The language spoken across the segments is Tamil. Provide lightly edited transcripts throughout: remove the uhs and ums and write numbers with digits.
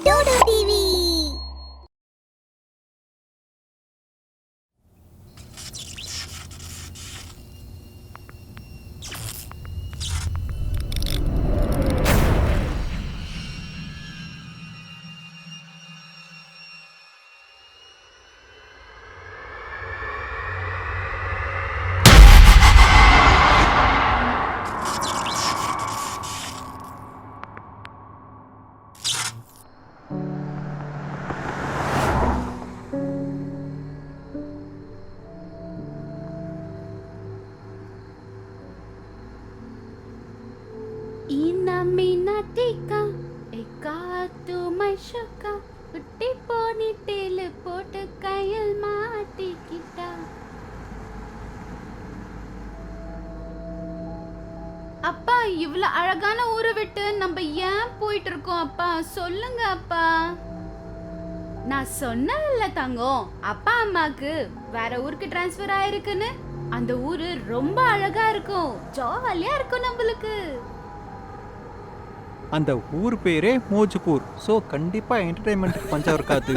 Dude TV. Ina minatika, eka tu maishuka, குட்டி போனி டேலு போட்டு கையில் மாட்டிக்கிட்டா. அப்பா, இவ்வளவு அழகான ஊரை விட்டு நம்ம ஏன் போயிட்டு இருக்கோம் அப்பா? சொல்லுங்க அப்பா. நான் சொன்னேன்ல தங்கம், அப்பா அம்மாக்கு வேற ஊருக்கு டிரான்ஸ்ஃபர் ஆயிருக்குன்னு. அந்த ஊரு ரொம்ப அழகா இருக்கும், ஜாலியா இருக்கும் நம்மளுக்கு. அந்த ஊர் பேரே மோஜ்பூர். ஸோ கண்டிப்பாக என்டர்டைன்மெண்ட்டுக்கு பஞ்சம் இருக்காது.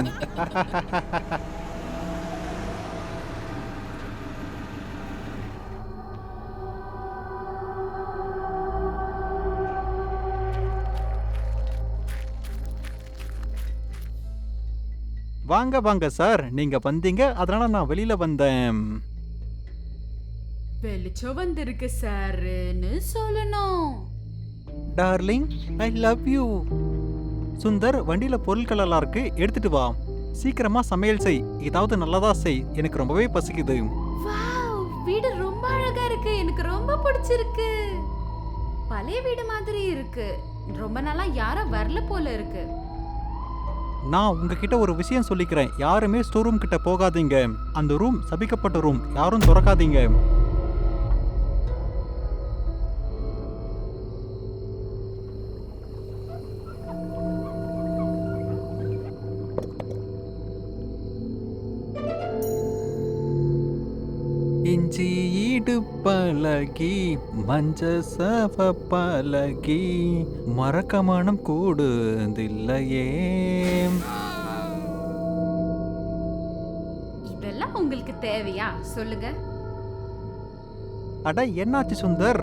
வாங்க வாங்க சார், நீங்கள் வந்தீங்க, அதனால நான் வெளியில் வந்தேன். வெளிச்சம் வந்திருக்கு சார்னு சொல்லணும். Darling, I love you. Sundar, வண்டியில் பொருட்கள் எல்லாம் இருக்கு, எடுத்துட்டு வா. சீக்கிரமா சமையல் செய், ஏதாவது நல்லதா செய், எனக்கு ரொம்பவே பசிக்குது. வாவ், வீடு ரொம்ப அழகா இருக்கு, எனக்கு ரொம்ப பிடிச்சிருக்கு. பழைய வீடு மாதிரி இருக்கு, ரொம்ப நாளா யாரும் வரல போல இருக்கு. நான் உங்ககிட்ட ஒரு விஷயம் சொல்லிக்கிறேன், யாருமே ஸ்டோர் ரூம் கிட்ட போகாதீங்க. அந்த ரூம் சபிக்கப்பட்ட ரூம், யாரும் திறக்காதீங்க. இஞ்சி ஈடு பழகி மஞ்ச சவ பழகி மறக்க மனம் கூடுதில்லையே. இதெல்லாம் உங்களுக்கு தேவையா சொல்லுங்க? அட, என்னாச்சு சுந்தர்?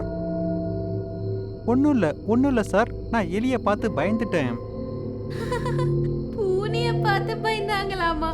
ஒன்றும் இல்லை சார், நான் எலியை பார்த்து பயந்துட்டேன். பூனைய பார்த்து பயந்தாங்களாமா?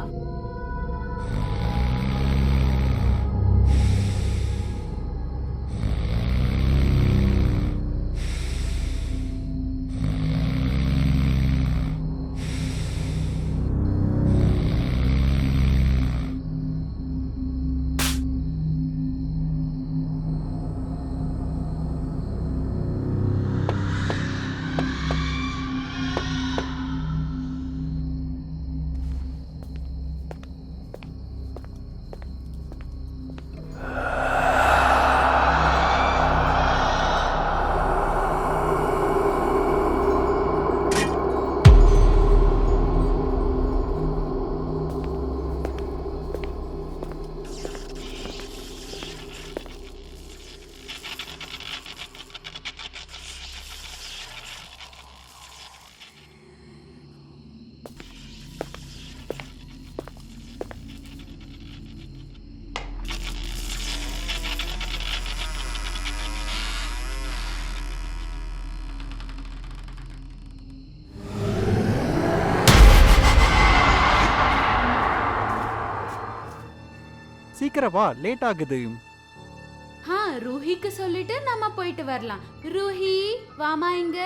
சீக்கிரம் வா, லேட் ஆகுது. ரூஹிக்கு சொல்லிட்டு நம்ம போயிட்டு வரலாம். ரூஹி, வாமா இங்க.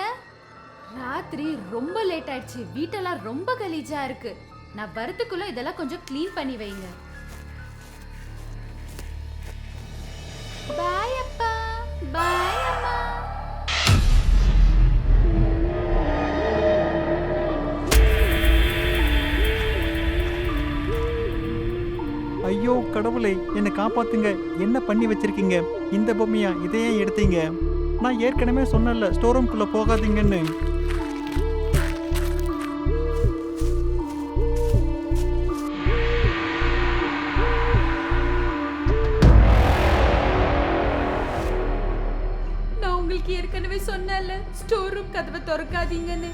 ராத்திரி ரொம்ப லேட் ஆயிடுச்சு, வீட்டெல்லாம் ரொம்ப கலீஜா இருக்கு. நான் வரதுக்குள்ள இதெல்லாம் கொஞ்சம் க்ளீன் பண்ணி வைங்க. பாய் அப்பா, பாய் அம்மா. ஐயோ கடவுளே, என்னை காப்பாத்துங்க. என்ன பண்ணி வச்சிருக்கீங்க? இந்த பொம்மையா? இதையே எடுத்தீங்க? நான் ஏற்கனவே சொன்னல ஸ்டோர் ரூம்குள்ள போகாதீங்கன்னு. நான் உங்களுக்கு ஏற்கனவே சொன்னல ஸ்டோர் ரூம் கதவை திறக்காதீங்கன்னு.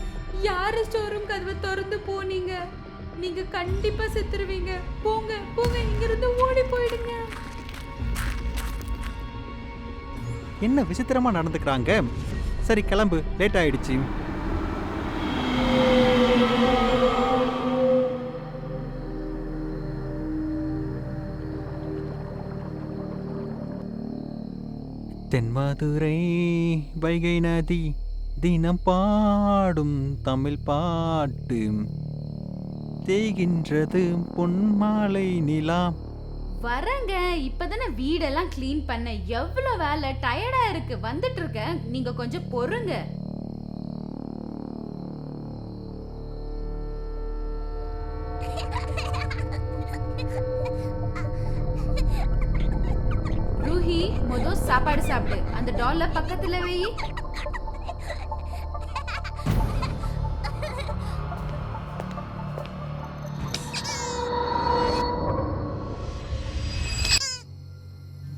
யாரு ஸ்டோர் ரூம் கதவை திறந்து போனீங்க? நீங்க கண்டிப்பா செத்துருவீங்க. போங்க போங்க, இங்க இருந்து ஓடி போயிடுங்க. என்ன விசித்திரமா நடந்துக்கிறாங்க. சரி கிளம்பு, லேட் ஆயிடுச்சு. தென்மதுரை வைகை நதி தினம் பாடும் தமிழ் பாட்டு, தேய்கின்றது பொன்மாலை நிலா. வரங்க, இப்பதானே வீடெல்லாம் க்ளீன் பண்ண. எவ்வளவு வேலை, டயர்டா இருக்கு. வந்துட்டு இருக்கேன், நீங்க கொஞ்சம் பொறுங்க. ரூஹி, மொதல் சாப்பாடு சாப்பிடு. அந்த டால்ல பக்கத்துல வை.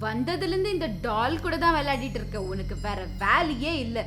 வந்ததுல இருந்து இந்த டால் கூட தான் விளையாடிட்டு இருக்க. உனக்கு வேற வேலையே இல்ல.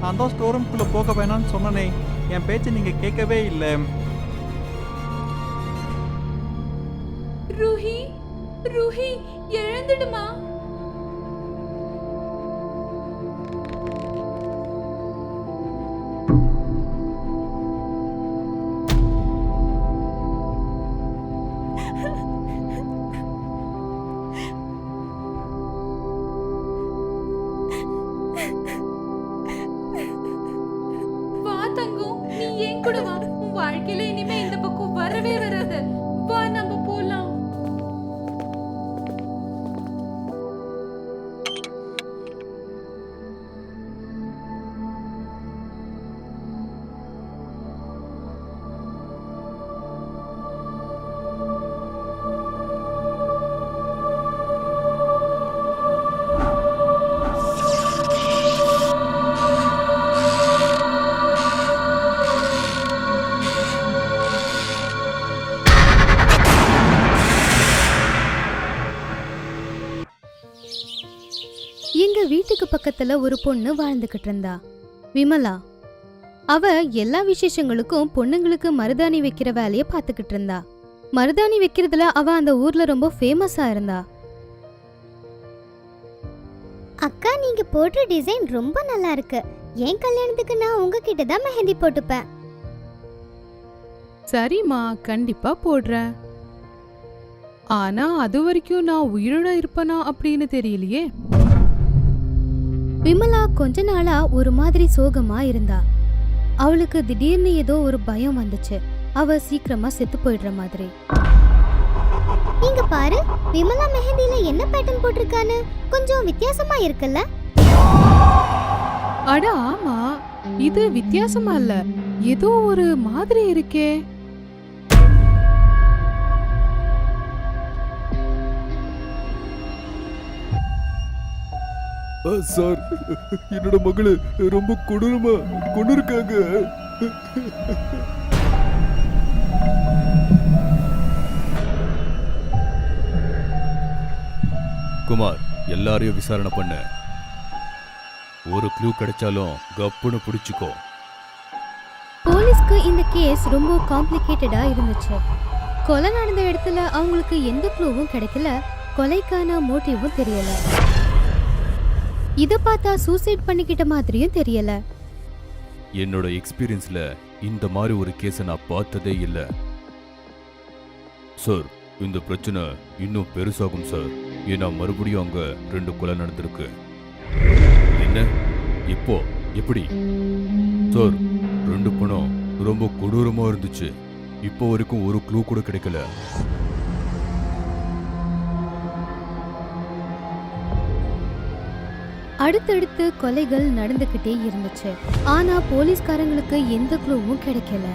நான் தான் ஸ்டோர் ரூம்குள்ளே போக வேணாம்னு சொன்னனே, என் பேச்சு நீங்கள் கேட்கவே இல்லை. ரூஹி, ரூஹி, எழுந்துடுமா. வா தங்கம், நீ ஏன் கூட வா. உன் வாழ்க்கையில இனிமே இந்த பக்கம் வரவே வராது. வா, நம்ம போலாம். எங்க வீட்டுக்கு பக்கத்துல ஒரு பொண்ணு வாழ்ந்துகிட்டு இருந்தா, விமலா. அவ எல்லா விசேஷங்களுக்கும் பொண்ணுங்களுக்கு மருதாணி வைக்கிற வேலைய பாத்துக்கிட்டு இருந்தா. மருதாணி வைக்கிறதுல அவ அந்த ஊர்ல ரொம்ப ஃபேமஸா இருந்தா. அக்கா, நீங்க போடுற டிசைன் ரொம்ப நல்லா இருக்கு. என் கல்யாணத்துக்கு நான் உங்ககிட்ட தான் மெஹந்தி போட்டுப்பேன். சரிம்மா, கண்டிப்பா போடுறேன். ஆனா அது வரைக்கும் நான் உயிரோட இருப்பனா அப்படின்னு தெரியலையே. விமலா கொஞ்ச நாளா ஒரு மாதிரி சோகமா இருந்தா. அவளுக்கு திடீர்னு ஏதோ ஒரு பயம் வந்துச்சு. அவ சீக்கிரமா செத்து போயிடுற மாதிரி. நீங்க பாரு, விமலா மெஹந்தில என்ன பேட்டர்ன் போட்டிருக்கான்னு கொஞ்சம் வித்தியாசமா இருக்குல்ல? அட ஆமா, இது வித்தியாசமா இல்ல, ஏதோ ஒரு மாதிரி இருக்கே. சார், என்னோட மகளு ரொம்ப கொடூரமா கொண்டு இருக்காங்க. குமார், எல்லாரையும் விசாரணை பண்ண. ஒரு க்ளூ கிடைச்சாலும் கப்புன்னு பிடிச்சுக்கோ. போலீஸ்க்கு இந்த கேஸ் ரொம்ப காம்ப்ளிகேட்டடா இருந்துச்சு. கொலை நடந்த இடத்துல அவங்களுக்கு எந்த க்ளூவும் கிடைக்கல. கொலைக்கான மோட்டிவும் தெரியல. இத பார்த்தா சூசைட் பண்ணிக்கிட்ட மாதிரியும் தெரியல. என்னோட எக்ஸ்பீரியன்ஸ்ல இந்த மாதிரி ஒரு கேஸை நான் பார்த்ததே இல்லை. சார், இந்த பிரச்சனை இன்னும் பெருசாகும் சார். ஏன்னா மறுபடியும் அங்க 2 கொலை நடந்திருக்கு. என்ன? இப்போ எப்படி? சார், 2 பணம் ரொம்ப கொடூரமா இருந்துச்சு. இப்போ வரைக்கும் ஒரு க்ளூ கூட கிடைக்கல. அடுத்தடுத்து கொலைகள் நடந்துகிட்டே இருந்துச்சு. ஆனா போலீஸ்காரங்களுக்கு எந்த க்ளூவும் கிடைக்கல.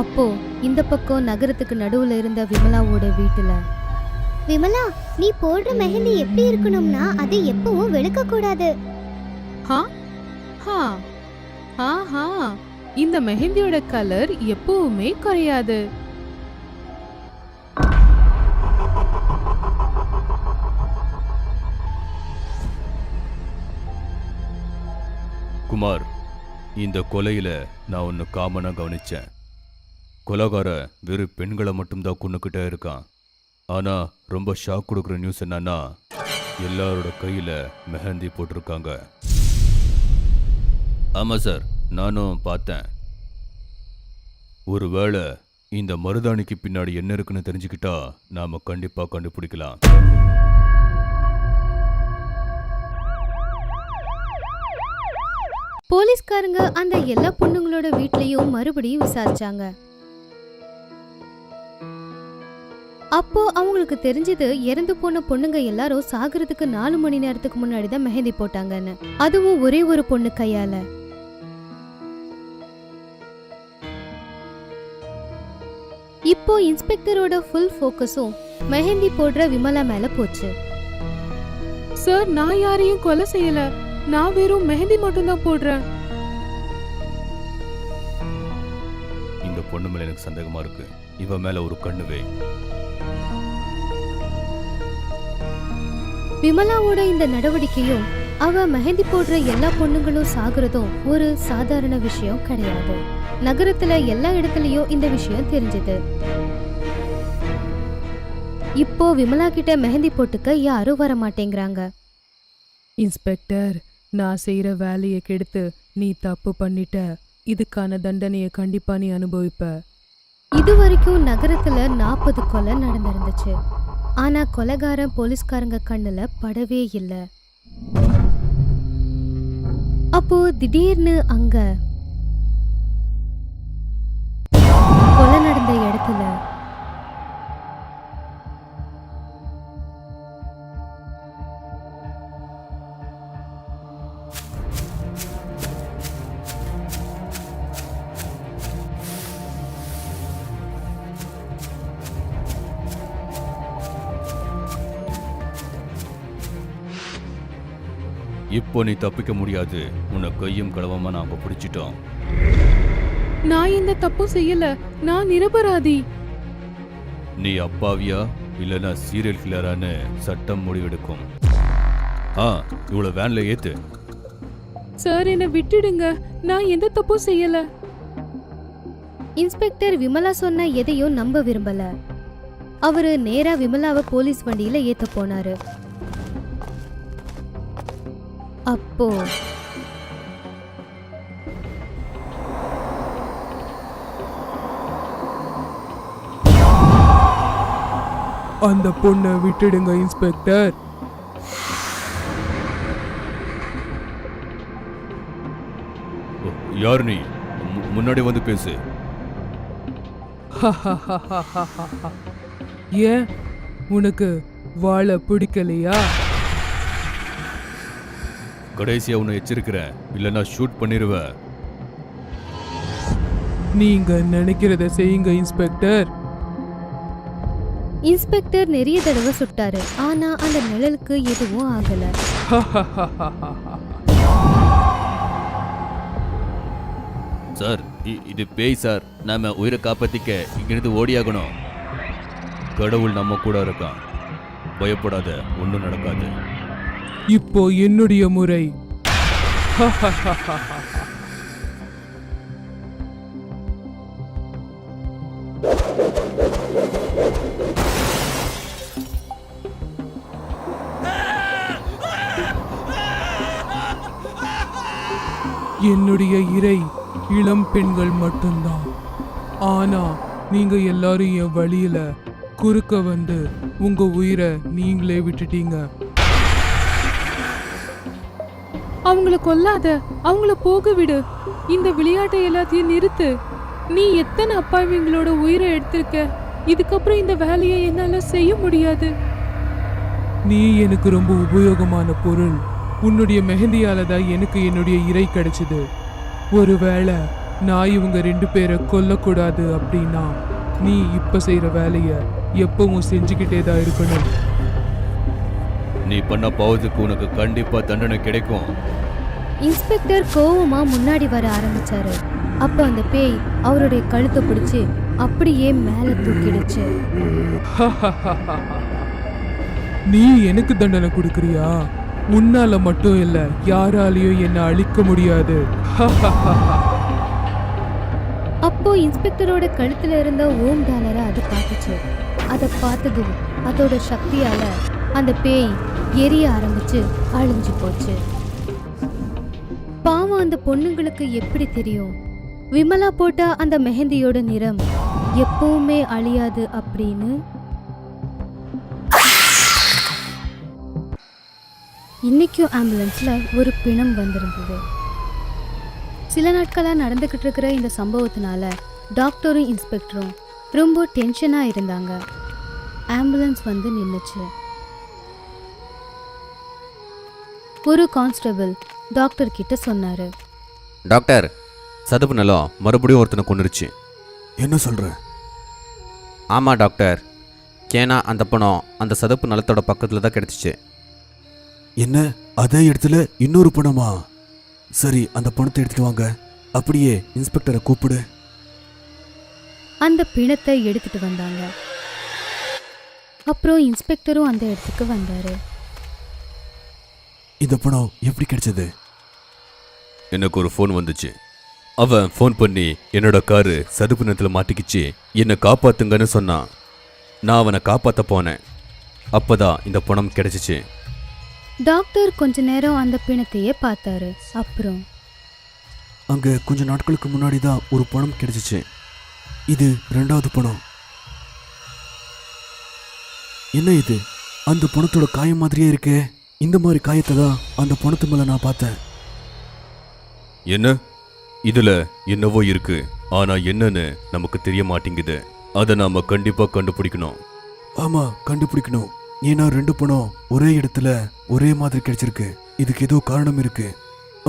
அப்போ இந்த பக்கம் நகரத்துக்கு நடுவுல இருந்த விமலாவோட வீட்டுல, விமலா, நீ போடுற மெஹந்தி எப்படி இருக்கணும்னா அது எப்பவும் வெளுக்க கூடாது. ஹா ஹா ஆஹா, இந்த மெஹந்தியோட கலர் எப்பவுமே குறையாது. குமார், இந்த கொலையில நான் ஒன்னு காமனா கவனிச்சேன். கொலைகார வெறும் பெண்களை மட்டும்தான் கொன்னுக்கிட்டே இருக்கான். ஆனா ரொம்ப ஷாக் கொடுக்குற நியூஸ் என்னன்னா, எல்லாரோட கையில மெஹந்தி போட்டிருக்காங்க. ஆமா சார், நானும் பார்த்தேன். ஒருவேளை இந்த மருதாணிக்கு பின்னாடி என்ன இருக்குன்னு தெரிஞ்சுக்கிட்டா நாம கண்டிப்பா கண்டுபிடிக்கலாம். போலீஸ்காரங்க அந்த எல்லா பொண்ணுங்களோட வீட்லயும் மறுபடியும் விசாரிச்சாங்க. அப்போ அவங்களுக்கு தெரிஞ்சது, இறந்து போன பொண்ணுங்க எல்லாரும் சாகிறதுக்கு 4 மணி நேரத்துக்கு முன்னாடி தான் மெஹந்தி போட்டாங்கன்னு. அதுவும் ஒரே ஒரு பொண்ணு கையால. இப்போ இன்ஸ்பெக்டரோட ஃபுல் ஃபோக்கஸும் மெஹந்தி போடுற விமலா மேல போச்சு. சார், நான் யாரையும் கொலை செய்யல. நான் வெறும் மெஹந்தி மட்டும் தான் போடுறேன். இந்த பொண்ணு மேல எனக்கு சந்தேகமா இருக்கு. இவ மேல ஒரு கண்ணு வை. விமலாவோட இந்த நடவடிக்கையும் அவ மெஹந்தி போடுற எல்லா பொண்ணுங்களும் சாகுறதும் ஒரு சாதாரண விஷயம் கிடையாது. நகரத்துல எல்லா இடத்துலயும் இந்த விஷயம் தெரிஞ்சது. இப்போ விமலா கிட்ட மெஹந்தி போட்டுக்க யாரும் வர மாட்டேங்கிறாங்க. இன்ஸ்பெக்டர், நான் செய்யற வேலையை கெடுத்து நீ தப்பு பண்ணிட்ட. இதுக்கான தண்டனையை கண்டிப்பா நீ அனுபவிப்ப. இது வரைக்கும் நகரத்துல 40 கொலை நடந்திருந்துச்சு. ஆனா கொலைகாரன் போலீஸ்காரங்க கண்ணுல படவே இல்ல. அப்போ திடீர்னு அங்க கொலை நடந்த இடத்துல இப்போ நீ தப்பிக்க முடியாது. உன்னை கையும் களவமா நாங்க பிடிச்சிட்டோம். நான் இந்த தப்பும் செய்யல. நான் நிரபராதி. நீ அப்பாவியா இல்லனா சீரியல் கில்லரான்னு சட்டம் முடிவெடுக்கும். இவ்வளோ வேன்ல ஏத்து. சார் என்னை விட்டுடுங்க, நான் எந்த தப்பும் செய்யல. இன்ஸ்பெக்டர் விமலா சொன்ன எதையும் நம்ப விரும்பல. அவரு நேரா விமலாவை போலீஸ் வண்டியில ஏத்த போனாரு. அப்போ அந்த பொண்ணை விட்டுடுங்க இன்ஸ்பெக்டர். யார் நீ? முன்னாடி வந்து பேசு. ஏன் உனக்கு வாழ பிடிக்கலையா? கடைசியா உன்னை எச்சரிக்கிறேன், இல்லைன்னா ஷூட் பண்ணிடுவேன். நீங்க நினைக்கிறத செய்யுங்க இன்ஸ்பெக்டர். இன்ஸ்பெக்டர் நிறைய தடவை சுட்டாரு. ஆனா அந்த நிழலுக்கு எதுவும் ஆகல. சார், இது பேய் சார். நாம உயிரை காப்பாத்திக்க இங்கிருந்து ஓடியாகணும். கடவுள் நம்ம கூட இருக்கான், பயப்படாத, ஒன்றும் நடக்காது. இப்போ என்னுடைய முறை. என்னுடைய இறை இளம் பெண்கள் மட்டும்தான். ஆனா நீங்க எல்லாரும் என் வழியில குறுக்க வந்து உங்க உயிரை நீங்களே விட்டுட்டீங்க. அவங்கள கொல்லாத, அவங்கள போக விடு. இந்த விளையாட்டை எல்லாத்தையும் நிறுத்து. நீ எத்தனை அப்பாவிங்களோட உயிரை எடுத்திருக்க. இதுக்கப்புறம் இந்த வேலையை என்னால செய்ய முடியாது. நீ எனக்கு ரொம்ப உபயோகமான பொருள். உன்னுடைய மெஹந்தியால தான் எனக்கு என்னுடைய இறை கிடைச்சது. ஒருவேளை நான் இவங்க 2 பேரை கொல்லக்கூடாது அப்படின்னா நீ இப்ப செய்யற வேலைய எப்பவும் செஞ்சுக்கிட்டே தான் இருக்கணும். நீ பண்ண பாவத்துக்கு உனக்கு கண்டிப்பா தண்டனை கிடைக்கும். இன்ஸ்பெக்டர் கோவமா முன்னாடி வர ஆரம்பிச்சாரு. அப்ப அந்த பேய் அவருடைய கழுத்தை பிடிச்சு அப்படியே மேல தூக்கிடுச்சு. நீ எனக்கு தண்டனை கொடுக்கறியா? உன்னால மட்டும் இல்ல, யாராலையும் என்ன அழிக்க முடியாது. அப்போ இன்ஸ்பெக்டரோட கழுத்துல இருந்த ஓம் டாலரை அது பார்த்துச்சு. அதை பார்த்ததும் அதோட சக்தியால அந்த பேய் எரிய ஆரம்பிச்சு அழிஞ்சு போச்சு. பாவம், அந்த பொண்ணுங்களுக்கு எப்படி தெரியும் விமலா போட்ட அந்த மெஹந்தியோட நிறம் எப்பவுமே அழியாது அப்படின்னு? இன்னைக்கும் ஆம்புலன்ஸ்ல ஒரு பிணம் வந்திருந்தது. சில நாட்களா நடந்துகிட்டு இருக்கிற இந்த சம்பவத்தினால டாக்டரும் இன்ஸ்பெக்டரும் ரொம்ப டென்ஷனா இருந்தாங்க. ஆம்புலன்ஸ் வந்து நின்னுச்சு. ஒரு கான்ஸ்டபிள் டாக்டர் கிட்ட சொன்னாரு, டாக்டர், சதுப்பு நிலம் மறுபடியும் ஒருத்தனை கொன்னுருச்சு. என்ன சொல்ற? ஆமாம் டாக்டர். ஏன்னா அந்த பணம் அந்த சதுப்பு நிலத்தோட பக்கத்தில் தான் கிடச்சிச்சு. என்ன, அதே இடத்துல இன்னொரு பணமா? சரி, அந்த பணத்தை எடுத்துட்டு வாங்க. அப்படியே இன்ஸ்பெக்டரை கூப்பிடு. அந்த பிணத்தை எடுத்துட்டு வந்தாங்க. அப்புறம் இன்ஸ்பெக்டரும் அந்த இடத்துக்கு வந்தாரு. இந்த பணம் எப்படி கிடைச்சது? எனக்கு ஒரு ஃபோன் வந்துச்சு. அவன் ஃபோன் பண்ணி என்னோட காரு சதுப்பு நிலத்தில் மாட்டிக்கிச்சு, என்னை காப்பாத்துங்கன்னு சொன்னான். நான் அவனை காப்பாற்ற போனேன். அப்பதான் இந்த பணம் கிடைச்சிச்சு. டாக்டர் கொஞ்ச நேரம் அந்த பிணத்தையே பார்த்தாரு. அப்புறம் அங்க கொஞ்ச நாட்களுக்கு முன்னாடி தான் ஒரு பணம் கிடைச்சிச்சு. இது 2வது பணம். என்ன இது? அந்த பணத்தோட காயம் மாதிரியே இருக்கே. இந்த மாதிரி காயத்தை தான் அந்த பணத்து மேல நான் பார்த்தேன். என்ன? இதுல என்னவோ இருக்கு, ஆனா என்னன்னு நமக்கு தெரிய மாட்டேங்குது. அதை நாம கண்டிப்பா கண்டுபிடிக்கணும். ஆமா, கண்டுபிடிக்கணும். ஏன்னா 2 பணம் ஒரே இடத்துல ஒரே மாதிரி கிடைச்சிருக்கு. இதுக்கு ஏதோ காரணம் இருக்கு.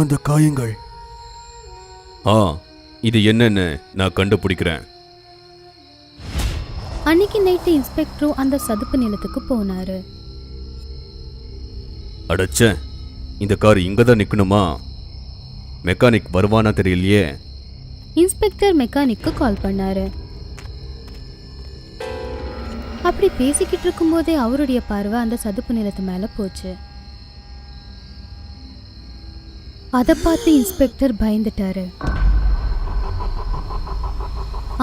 அந்த காயங்கள். இது என்னன்னு நான் கண்டுபிடிக்கிறேன். அன்னைக்கு நைட்டு இன்ஸ்பெக்டரும் அந்த சதுப்பு நிலத்துக்கு போனாரு. அடச்ச, இந்த கார் இங்க தான் நிக்கணுமா? மெக்கானிக் வருவானா தெரியலையே. இன்ஸ்பெக்டர் மெக்கானிக்கு கால் பண்ணாரு. அப்படி பேசிக்கிட்டு இருக்கும்போதே அவருடைய பார்வை அந்த சதுப்பு நிலத்து மேல போச்சு. அதை பார்த்து இன்ஸ்பெக்டர் பயந்துட்டாரு.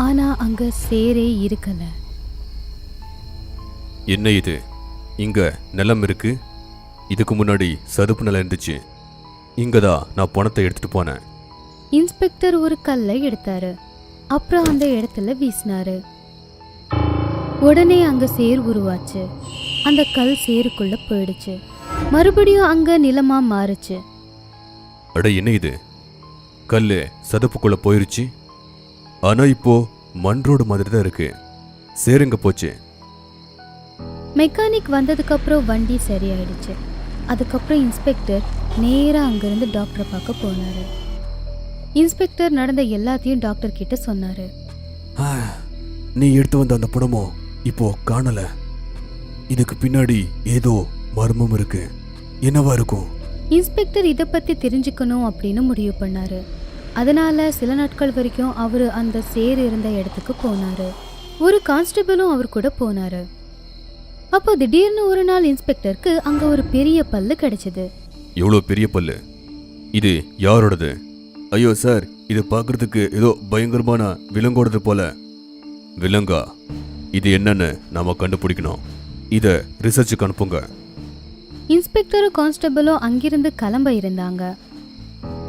ஆனா அங்க சேரே இருக்கல. என்ன இது? இங்க நிலம் இருக்கு. இதுக்கு முன்னாடி சதுப்பு நிலம் இருந்துச்சு. இங்கதான் நான் பணத்தை எடுத்துட்டு போனேன். இன்ஸ்பெக்டர் ஒரு கல்லை எடுத்தாரு. அப்புறம் அந்த இடத்துல வீசினாரு. உடனே அங்க சேர் உருவாச்சு. அந்த கல் சேருக்குள்ள போயிடுச்சு. மறுபடியும் அங்க நிலமா மாறுச்சு. அட என்ன இது? கல்லு சதுப்புக்குள்ள போயிருச்சு. ஆனா இப்போ மண் ரோடு மாதிரி தான் இருக்கு. சேருங்க போச்சு. மெக்கானிக் வந்ததுக்கு அப்புறம் வண்டி சரியாயிடுச்சு. அதுக்கப்புறம் இன்ஸ்பெக்டர் நேரா அங்கிருந்து டாக்டரை பார்க்க போனாரு. இன்ஸ்பெக்டர் நடந்த எல்லாத்தையும் டாக்டர் கிட்ட சொன்னாரு. நீ எடுத்து வந்த அந்த பணமும் இப்போ காணல. இதுக்கு பின்னாடி ஏதோ மர்மம் இருக்கு. என்னவா இருக்கும்? இன்ஸ்பெக்டர் இதை பத்தி தெரிஞ்சுக்கணும் அப்படின்னு முடிவு பண்ணாரு. அதனால சில நாட்கள் வரைக்கும் அவரு அந்த சேர் இருந்த இடத்துக்கு போனாரு. ஒரு கான்ஸ்டபிளும் அவர் கூட போனாரு. அப்போ திடீர்னு ஒரு நாள் இன்ஸ்பெக்டருக்கு அங்க ஒரு பெரிய பல்லு கிடைச்சது. எவ்வளோ பெரிய பல்லு! இது யாரோடது? ஐயோ சார், இது பார்க்கறதுக்கு ஏதோ பயங்கரமான விலங்கோடது போல. விலங்கா? இது என்னன்னு நாம கண்டுபிடிக்கணும். இத ரிசர்ச்சுக்கு அனுப்புங்க. இன்ஸ்பெக்டரும் கான்ஸ்டபிளும் அங்கிருந்து கிளம்ப இருந்தாங்க.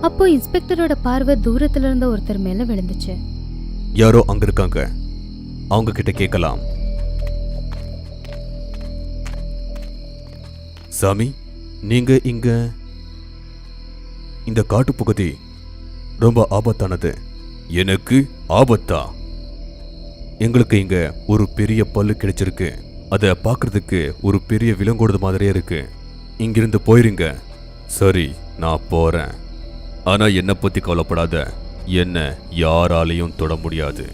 அப்போ இன்ஸ்பெக்டரோட பார்வை தூரத்துல இருந்த ஒருத்தர் மேல விழுந்துச்சு. யாரோ அங்க இருக்காங்க. அவங்க கிட்ட கேட்கலாம். சாமி, நீங்க இங்க? இந்த காட்டுப்பகுதி ரொம்ப ஆபத்தானது. எனக்கு ஆபத்தா? எங்களுக்கு இங்க ஒரு பெரிய பல்லு கிடைச்சிருக்கு. அதை பார்க்கறதுக்கு ஒரு பெரிய விலங்கோடுது மாதிரியே இருக்கு. இங்கிருந்து போயிருங்க. சரி, நான் போறேன். ஆனா என்னை பத்தி கவலைப்படாத. என்ன யாராலையும் தொட முடியாது.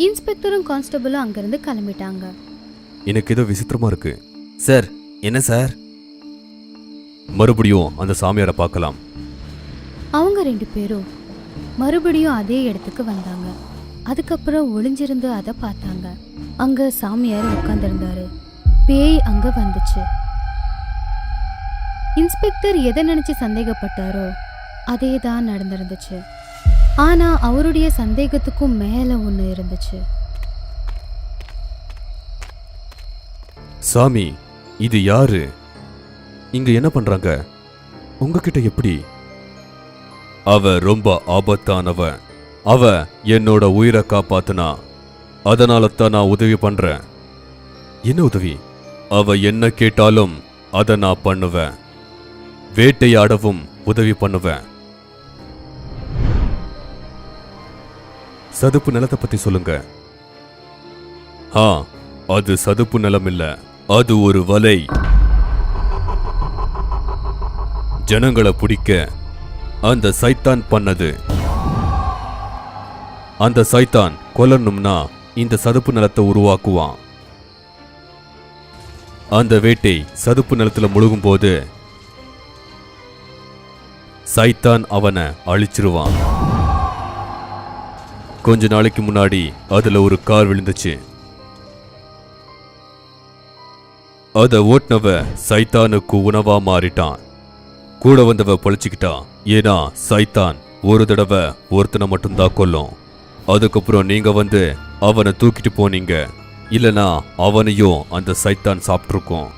இன்ஸ்பெக்டரும் கான்ஸ்டபிளும் அங்கிருந்து கிளம்பிட்டாங்க. எனக்கு ஏதோ விசித்திரமா இருக்கு. சார், என்ன சார்? மறுபடியும் அந்த சாமியாரை பார்க்கலாம். அவங்க 2 பேரும் மறுபடியும் அதே இடத்துக்கு வந்தாங்க. அதுக்கப்புறம் ஒளிஞ்சிருந்து அதை பார்த்தாங்க. அங்க சாமியார் உட்கார்ந்திருந்தாரு. பேய் அங்க வந்துச்சு. இன்ஸ்பெக்டர் எதை நினைச்சு சந்தேகப்பட்டாரோ அதே தான் நடந்திருந்துச்சு. ஆனா அவருடைய சந்தேகத்துக்கும் மேல ஒண்ணு இருந்துச்சு. சாமி, இது யாரு? இங்க என்ன பண்றாங்க? உங்ககிட்ட எப்படி? அவ ரொம்ப ஆபத்தானவ. அவ என்னோட உயிரை காப்பாத்துனா. அதனால தான் நான் உதவி பண்றேன். என்ன உதவி? அவ என்ன கேட்டாலும் அதை நான் பண்ணுவேன். வேட்டையாடவும் உதவி பண்ணுவேன். சதுப்பு நிலத்தை பத்தி சொல்லுங்க. அது சதுப்பு நிலம் இல்ல, அது ஒரு வலை. ஜனங்களை பிடிக்க அந்த சைத்தான் பண்ணது. அந்த சைத்தான் கொல்லணும்னா இந்த சதுப்பு நிலத்தை உருவாக்குவான். அந்த வேட்டை சதுப்பு நிலத்துல முழுகும் போது சைத்தான் அவனை அழிச்சிருவான். கொஞ்ச நாளைக்கு முன்னாடி அதுல ஒரு கார் விழுந்துச்சு. அத ஓட்டுனவ சைத்தானுக்கு உணவா மாறிட்டான். கூட வந்தவ பொழைச்சிக்கிட்டான். ஏன்னா சைத்தான் ஒரு தடவை ஒருத்தனை மட்டும்தான் கொல்லும். அதுக்கப்புறம் நீங்க வந்து அவனை தூக்கிட்டு போனீங்க. இல்லனா அவனையும் அந்த சைத்தான் சாப்பிட்டுருக்கும்.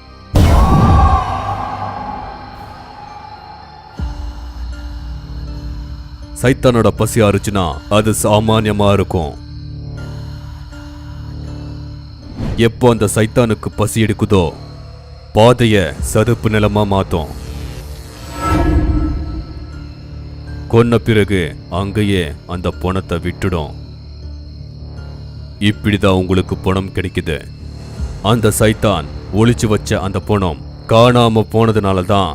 சைத்தானோட பசி ஆறுச்சுன்னா அது சாமானியமா இருக்கும். எப்போ அந்த சைத்தானுக்கு பசி எடுக்குதோ பாதைய சதுப்பு நிலமா மாத்தும். கொன்ன பிறகு அங்கேயே அந்த பணத்தை விட்டுடும். இப்படிதான் உங்களுக்கு பணம் கிடைக்குது. அந்த சைத்தான் ஒளிச்சு வச்ச அந்த பணம் காணாம போனதுனால தான்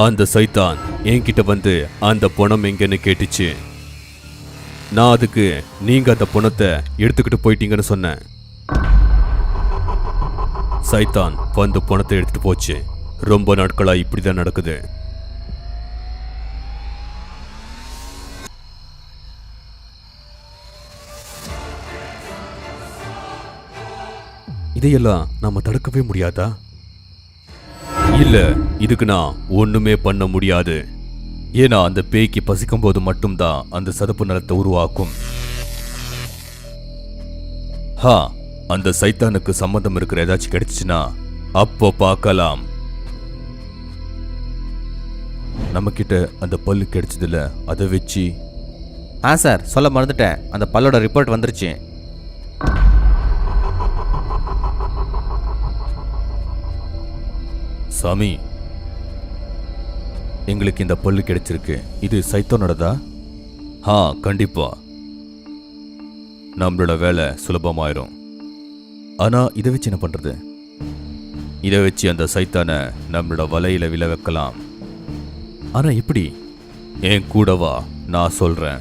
அந்த சைத்தான் என்கிட்ட வந்து அந்த பணம் எங்கன்னு கேட்டுச்சு. நான் அதுக்கு நீங்க அந்த பணத்தை எடுத்துக்கிட்டு போயிட்டீங்கன்னு சொன்னேன். சைத்தான் வந்து பணத்தை எடுத்துட்டு போச்சு. ரொம்ப நாட்களா இப்படிதான் நடக்குது. இதையெல்லாம் நாம தடுக்கவே முடியாதா? இல்ல, இதுக்கு நான் ஒண்ணுமே பண்ண முடியாது. ஏன்னா அந்த பேய்க்கு பசிக்கும் போது மட்டும்தான் அந்த சதுப்பு நிலத்தை உருவாக்கும். அந்த சைத்தானுக்கு சம்மந்தம் இருக்கிற ஏதாச்சும் கிடைச்சுன்னா அப்போ பார்க்கலாம். நம்ம கிட்ட அந்த பல்லு கிடைச்சதுல அதை வச்சு. சார், சொல்ல மறந்துட்டேன், அந்த பல்லோட ரிப்போர்ட் வந்துருச்சு. சாமி, எங்களுக்கு இந்த பல்லு கிடைச்சிருக்கு. இது சைத்தானோடதா? கண்டிப்பா. நம்மளோட வேலை சுலபமாயிரும். ஆனா இதை வச்சு என்ன பண்றது? இதை வச்சு அந்த சைத்தானை நம்மளோட வலையில விழ வைக்கலாம். ஆனா எப்படி? என் கூடவா, நான் சொல்றேன்.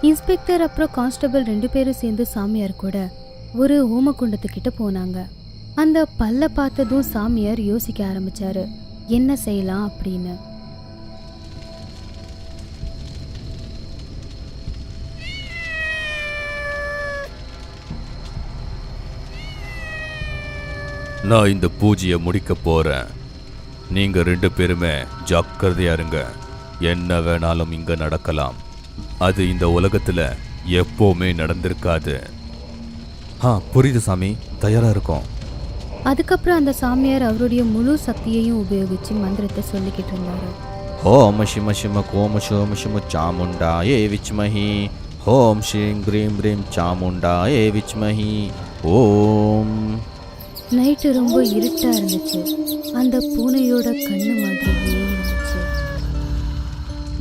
இன்ஸ்பெக்டர் அப்புறம் கான்ஸ்டபிள் 2 பேரும் சேர்ந்து சாமியார் கூட ஒரு ஹோமகுண்டத்துக்கிட்ட போனாங்க. அந்த பல்ல பார்த்ததும் சாமியார் யோசிக்க ஆரம்பிச்சாரு, என்ன செய்யலாம் அப்படின்னு. நான் இந்த பூஜையை முடிக்க போறேன். நீங்க 2 பேருமே ஜாக்கிரதையா இருங்க. என்ன வேணாலும் இங்க நடக்கலாம். அது இந்த உலகத்துல எப்பவுமே நடந்திருக்காது. புரியுது சாமி, தயாரா இருக்கும். அதுக்கப்புறம் அந்த சாமியார் அவருடைய முழு சக்தியையும் உபயோகிச்சு மந்திரத்தை சொல்லிக்கிட்டு இருந்தாரு. ஓம் சிம சிம கோம சோம சிம சாமுண்டாயே விச்மஹி, ஓம் ஸ்ரீம் க்ரீம் க்ரீம் சாமுண்டாயே விச்மஹி, ஓம். நைட்டு ரொம்ப இருட்டா இருந்துச்சு. அந்த பூனையோட கண்ணு மாதிரியே இருந்துச்சு.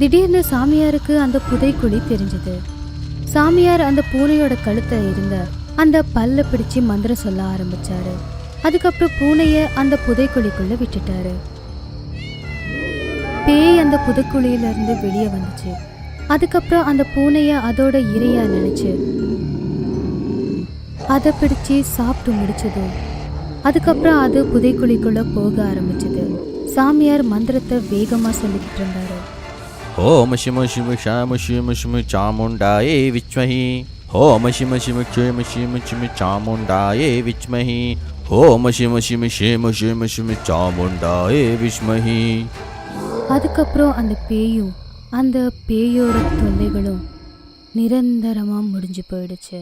திடீர்னு சாமியாருக்கு அந்த புதைக்குழி தெரிஞ்சது. சாமியார் அந்த பூனையோட கழுத்தை இருந்த அந்த பல்ல பிடிச்சு மந்திரம் சொல்ல ஆரம்பிச்சாரு. அதுக்கப்புறம் பூனைய அந்த புதைக்குழிக்குள்ள விட்டுட்டாரு. பேய் அந்த புதைக்குழியில இருந்து வெளியே வந்துச்சு. அதுக்கப்புறம் அந்த பூனைய அதோட இரையா நினைச்சு அதை பிடிச்சு சாப்பிட்டு முடிச்சதும் அதுக்கப்புறம் அது புதைக்குழிக்குள்ள போக ஆரம்பிச்சது. சாமியார் மந்திரத்தை வேகமா சொல்லிக்கிட்டு இருந்தாரு. ஓம் சிம சிம ஷாம சிம சிம சாமுண்டாயே விச்மஹி, ஓம் சிம சிம க்ஷேம சிம சிம சாமுண்டாயே விச்மஹி, ஓம் சிம சிம ஷேம ஷேம சிம சாமுண்டாயே விச்மஹி. அதுக்கப்புறம் அந்த பேயும் அந்த பேயோட தொல்லைகளும் நிரந்தரமா முடிஞ்சு போயிடுச்சு.